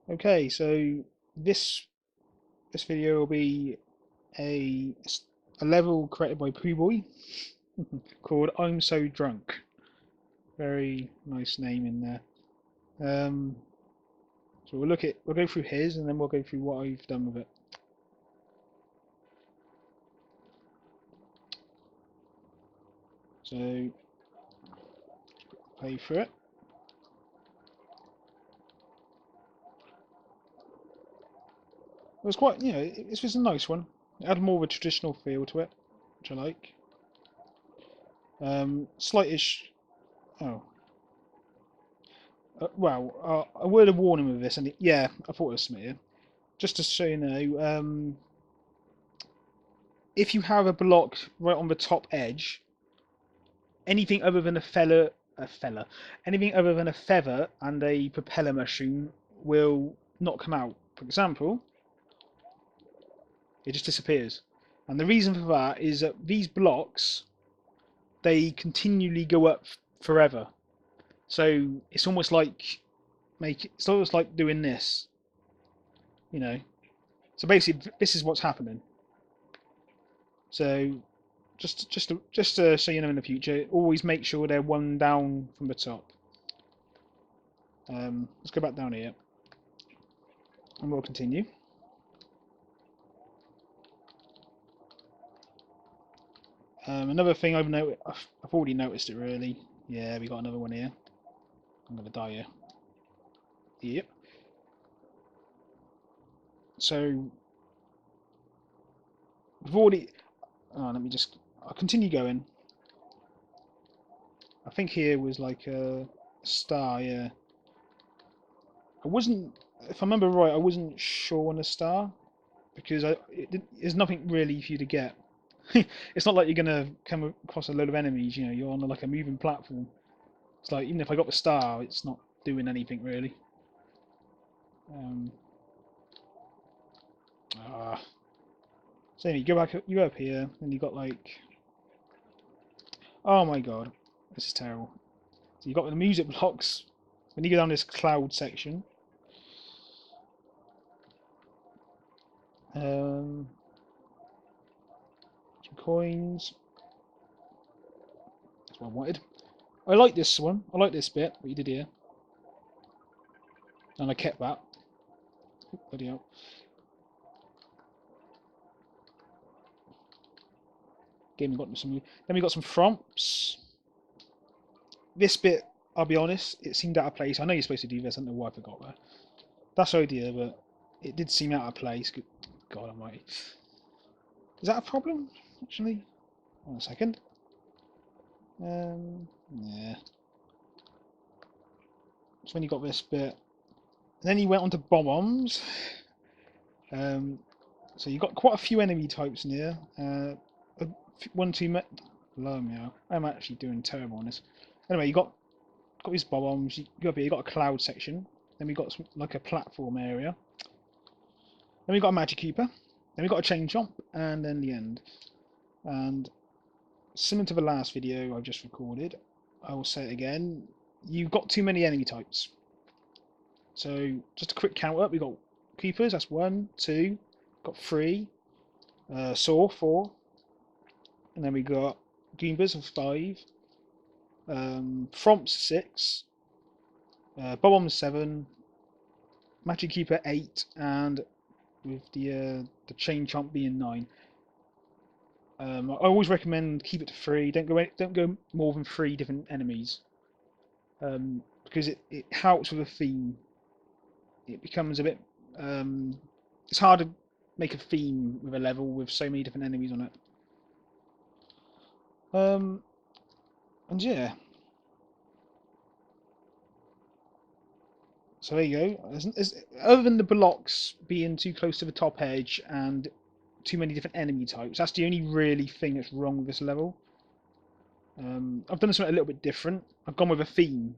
Okay, so this video will be a a level created by Pooh Boy called "I'm So Drunk." Very nice name in there. Um, so we'll go through his, and then we'll go through what I've done with it. So play through it. It was quite, it was a nice one. It had more of a traditional feel to it, which I like. Slightish. Oh, a word of warning with this, and yeah, I thought it was smear. Just to so you know, if you have a block right on the top edge, anything other than anything other than a feather and a propeller mushroom will not come out. For example, it just disappears. And the reason for that is that these blocks, they continually go up forever. So it's almost like doing this, you know. So basically, this is what's happening. So just to so you know in the future, always make sure they're one down from the top. Let's go back down here, and we'll continue. Another thing I've already noticed it really. Yeah, we got another one here. I'm gonna die here. Yep. So we've already. Oh, let me just. I'll continue going. I think here was like a star. Yeah. I wasn't. If I remember right, I wasn't sure on a star because there's nothing really for you to get. It's not like you're gonna come across a load of enemies. You know, you're on like a moving platform. It's like even if I got the star, it's not doing anything really. Um, ah. So anyway, you go up here, and you got like, oh my god, this is terrible. So you got the music blocks. When you go down this cloud section, some coins. That's what I wanted. I like this one. I like this bit. What you did here, and I kept that. Bloody hell. Again, we got some. Then we got some fromps. This bit, I'll be honest, it seemed out of place. I know you're supposed to do this. I don't know why I forgot that. That's the idea, but it did seem out of place. God Almighty, is that a problem? Actually, one second. Yeah. So when you got this bit, and then you went on to bombs. So you got quite a few enemy types in here. One, two, Hello, meow. I'm actually doing terrible on this. Anyway, you got these bombs. You got a cloud section. Then we got some, like a platform area. Then we got a magic keeper. Then we got a chain jump, and then the end. And similar to the last video I've just recorded, I will say it again. You've got too many enemy types. So just a quick count up. We got keepers. That's 1, 2. Got 3. Saw 4. And then we got Goombas of 5. Fromps 6. Bob-ombs 7. Magic Keeper 8. And with the Chain Chomp being 9. I always recommend keep it to 3. Don't go more than 3 different enemies. Because it helps with a theme. It becomes a bit. It's hard to make a theme with a level with so many different enemies on it. And yeah. So there you go. Other than the blocks being too close to the top edge and too many different enemy types, that's the only really thing that's wrong with this level. I've done something a little bit different. I've gone with a theme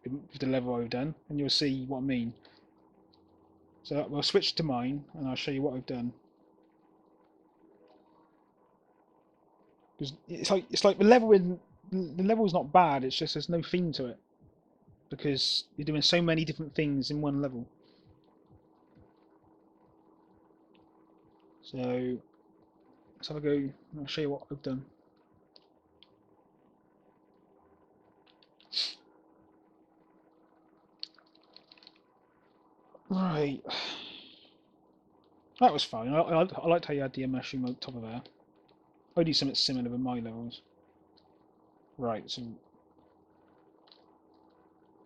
with the level I've done, and you'll see what I mean. So we'll switch to mine, and I'll show you what I've done. Because it's like the level's not bad. It's just there's no theme to it because you're doing so many different things in one level. So let's have a go. I'll show you what I've done. Right, that was fine. I liked how you had the mushroom on top of there. I do something similar with my levels. Right, so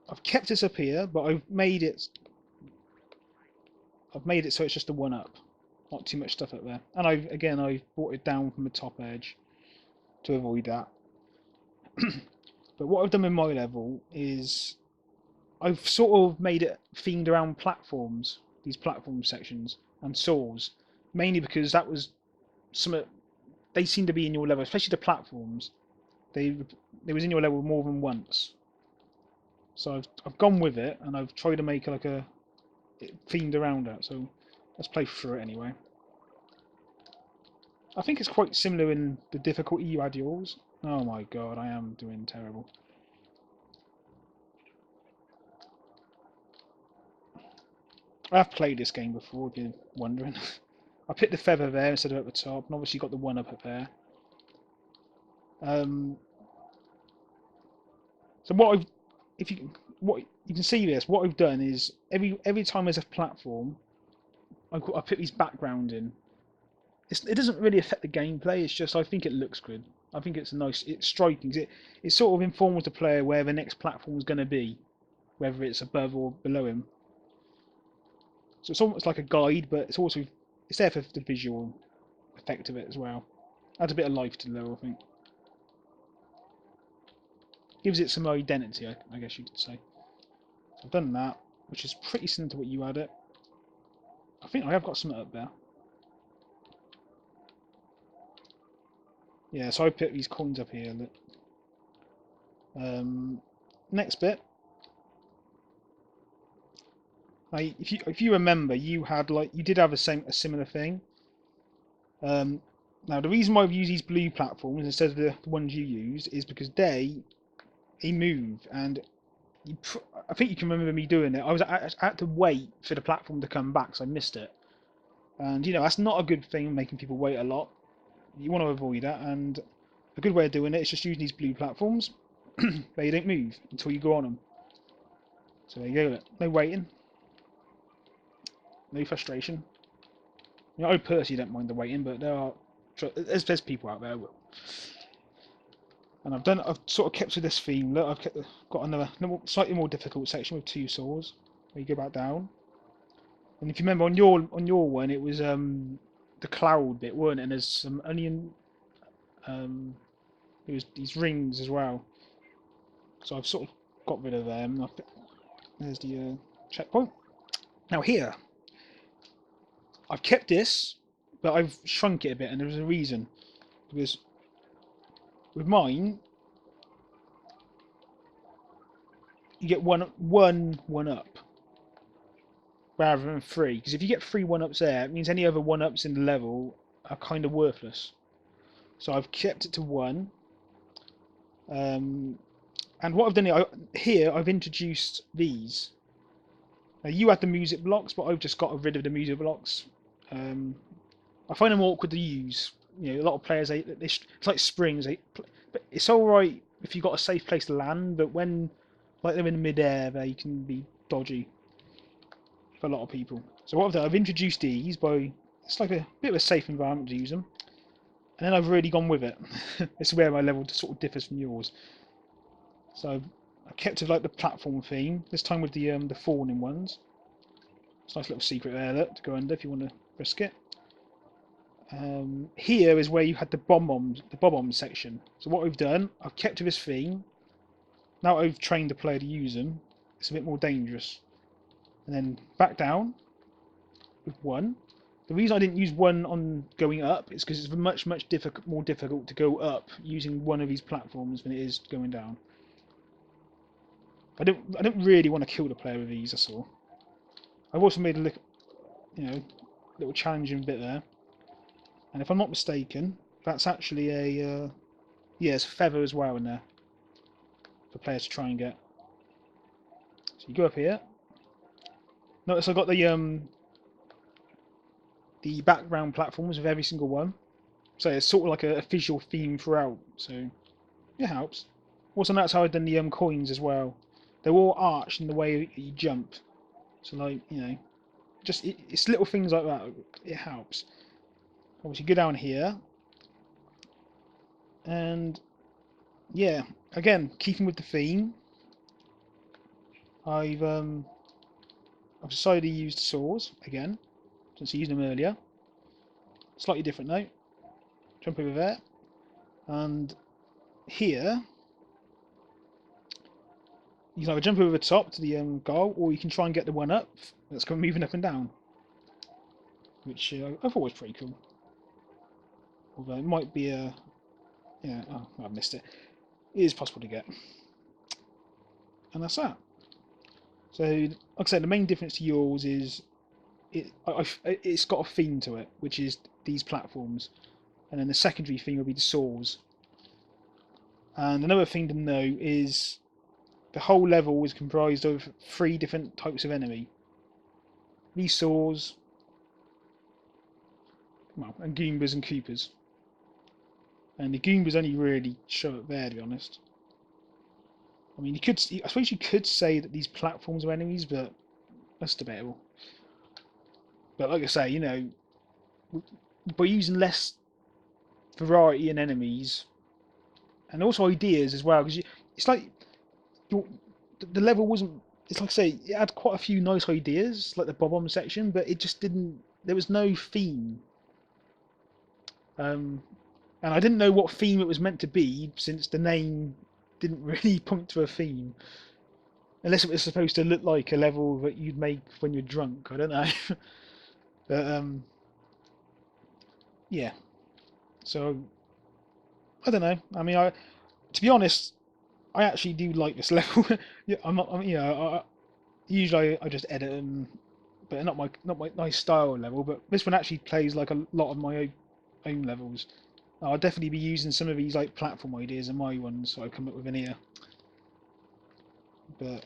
I've kept this up here, but I've made it so it's just a one up, not too much stuff up there. And I've brought it down from the top edge to avoid that. But what I've done with my level is I've sort of made it themed around platforms, these platform sections and saws, mainly because that was some they seem to be in your level, especially the platforms. They was in your level more than once. So I've gone with it and I've tried to make like a themed around that. So let's play through it anyway. I think it's quite similar in the difficulty you add yours. Oh my god, I am doing terrible. I have played this game before, if you're wondering. I picked the feather there instead of at the top, and obviously got the one up there. So if what you can see this, what I've done is every time there's a platform, I put these background in. It doesn't really affect the gameplay. It's just I think it looks good. I think it's nice. It's striking. It sort of informs the player where the next platform is going to be, whether it's above or below him. So it's almost like a guide, but it's there for the visual effect of it as well. Adds a bit of life to the level, I think. Gives it some identity, I guess you could say. So I've done that, which is pretty similar to what you had it. I think I have got something up there. Yeah, so I put these coins up here. Look. Next bit. If you remember, you did have a similar thing. Now the reason why I've used these blue platforms instead of the ones you used is because they move, and I think you can remember me doing it. I had to wait for the platform to come back, so I missed it. And that's not a good thing, making people wait a lot. You want to avoid that, and a good way of doing it is just using these blue platforms where you don't move until you go on them. So there you go. No waiting, no frustration. I personally don't mind the waiting, but there's people out there. And I've sort of kept to this theme. Look, got another slightly more difficult section with two saws where you go back down. And if you remember on your one, it was the cloud bit, weren't it? And there's some onion. It was these rings as well. So I've sort of got rid of them. There's the checkpoint. Now here, I've kept this, but I've shrunk it a bit, and there's a reason. Because with mine, you get one up rather than three. Because if you get three one ups there, it means any other one ups in the level are kind of worthless. So I've kept it to one. And what I've done here, I've introduced these. Now you had the music blocks, but I've just got rid of the music blocks. I find them awkward to use. A lot of players it's like springs. But it's all right if you've got a safe place to land. But when they're in mid-air, they can be dodgy for a lot of people. So what I've done, I've introduced these by it's like a bit of a safe environment to use them, and then I've really gone with it. This is where my level sort of differs from yours. So I kept it like the platform theme this time with the fawning ones. It's a nice little secret there to go under if you want to risk it. Here is where you had the bomb section. So what I've done, I've kept to this theme. Now I've trained the player to use them, it's a bit more dangerous. And then back down with one. The reason I didn't use one on going up is because it's much more difficult to go up using one of these platforms than it is going down. I don't really want to kill the player with these. That's all. I've also made a little challenging bit there. And if I'm not mistaken, that's actually a it's a feather as well in there for players to try and get. So you go up here. Notice I got the the background platforms of every single one. So it's sort of like a visual theme throughout. So it helps. Also, that's how I've done the coins as well. They're all arched in the way you jump. So like, you know, just it's little things like that. It helps. Obviously, go down here, and yeah, again, keeping with the theme, I've decided to use the saws again, since I used them earlier. Slightly different though. Jump over there, and here you can either jump over the top to the goal, or you can try and get the one up that's kind of moving up and down, which I thought was pretty cool. Although it might be a yeah, oh, I missed it. It is possible to get, and that's that. So, like I said, the main difference to yours is it's got a theme to it, which is these platforms, and then the secondary theme will be the saws. And another thing to know is the whole level is comprised of 3 different types of enemy. These saws, well, and Goombas and Koopas. And the Goombas only really show up there, to be honest. I mean, I suppose you could say that these platforms are enemies, but that's debatable. But like I say, you know, by using less variety in enemies, and also ideas as well, because it's like the level wasn't. It's like I say, it had quite a few nice ideas, like the bob-omb section, but it just didn't. There was no theme, and I didn't know what theme it was meant to be, since the name didn't really point to a theme, unless it was supposed to look like a level that you'd make when you're drunk. I don't know, but yeah. So I don't know. I mean, to be honest, I actually do like this level. Yeah, I'm not. You know, usually I just edit them, but not my nice style level. But this one actually plays like a lot of my own levels. I'll definitely be using some of these like platform ideas in my ones that I come up with in here. But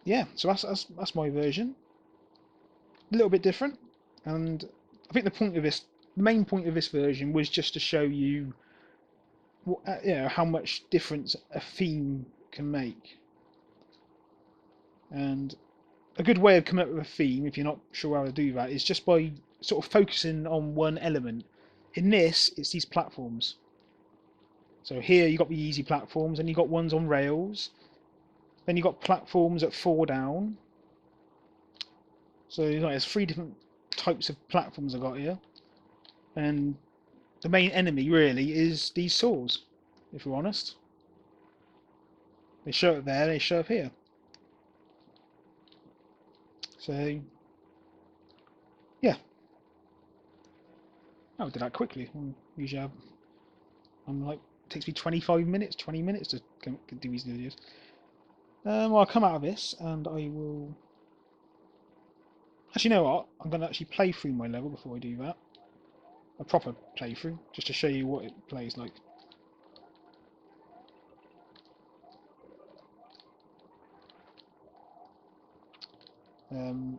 yeah, so that's my version. A little bit different, and I think the main point of this version was just to show you, you know, how much difference a theme can make. And a good way of coming up with a theme, if you're not sure how to do that, is just by sort of focusing on one element. In this, it's these platforms. So here you've got the easy platforms, and you've got ones on rails. Then you've got platforms that fall down. So there's 3 different types of platforms I've got here. And the main enemy really is these saws, if we're honest. They show up there, they show up here. So yeah. Oh, I did that quickly. Usually I'm like, it takes me 25 minutes, 20 minutes to do these videos. Well, I'll come out of this and I will. Actually, you know what? I'm going to actually play through my level before I do that. A proper playthrough, just to show you what it plays like. Um,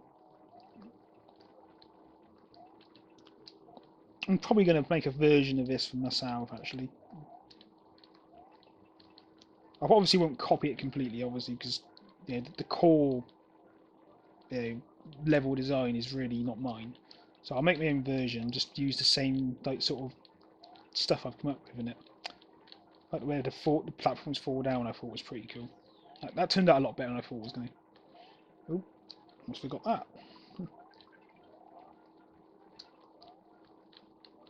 I'm probably going to make a version of this for myself, actually. I obviously won't copy it completely, obviously, because you know, the core level design is really not mine. So I'll make my own version, just use the same like sort of stuff I've come up with in it. Like the way the platforms fall down, I thought was pretty cool. That turned out a lot better than I thought it was going to. Oh, almost forgot that.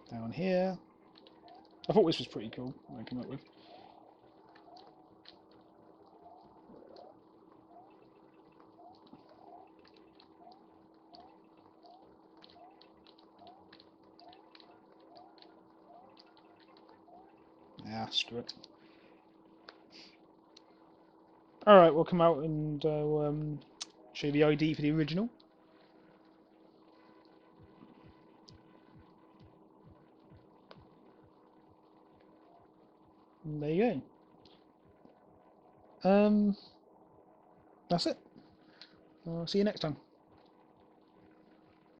Down here. I thought this was pretty cool, what I came up with. Yeah, screw it. Alright, we'll come out and show you the ID for the original. And there you go. That's it. See you next time.